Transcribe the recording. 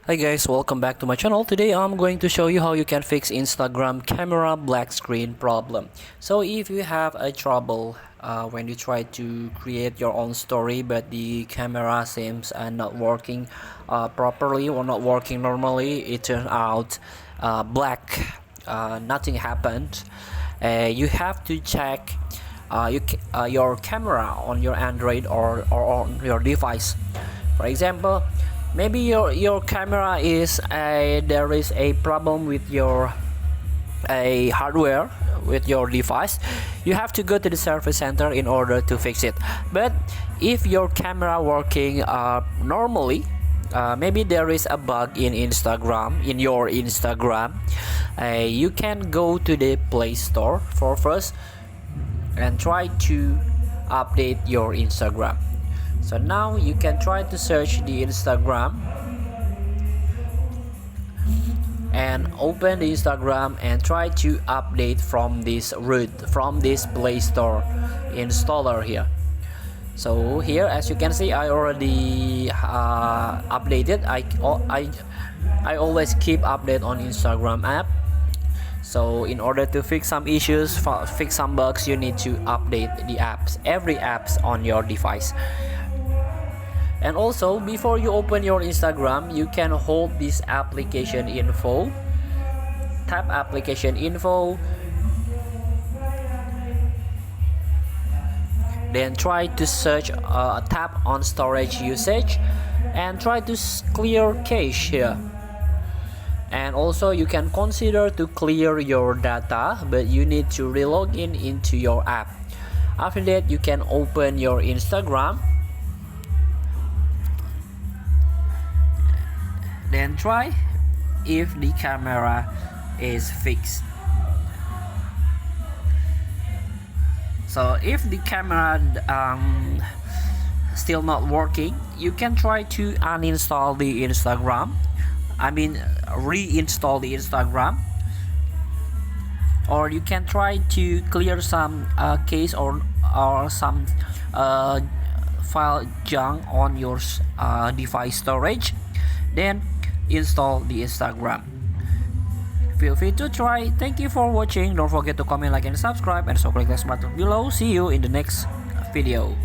Hi guys, welcome back to my channel. Today I'm going to show you how you can fix Instagram camera black screen problem. So if you have a trouble when you try to create your own story but the camera seems not working properly or not working normally, it turns out black, nothing happened. You have to check your camera on your Android or on your device. For example, maybe your camera is there is a problem with your hardware with your device. You have to go to the service center in order to fix it. But if your camera working normally, maybe there is a bug in your Instagram, you can go to the Play Store for first and try to update your Instagram. So now you can try to search the Instagram and open the Instagram and try to update from this root, from this Play Store installer here. So here, as you can see, I already updated. I always keep update on Instagram app. So in order to fix some issues, fix some bugs, you need to update the apps, every apps on your device. And also, before you open your Instagram, you can hold this application info, tap application info, then try to search, tap on storage usage and try to clear cache here. And also you can consider to clear your data, but you need to relog into your app. After that, you can open your Instagram, then try if the camera is fixed. So if the camera still not working, you can try to uninstall the Instagram, reinstall the Instagram, or you can try to clear some case or some file junk on your device storage, then install the Instagram. Feel free to try. Thank you for watching. Don't forget to comment, like, and subscribe, and so click the button below. See you in the next video.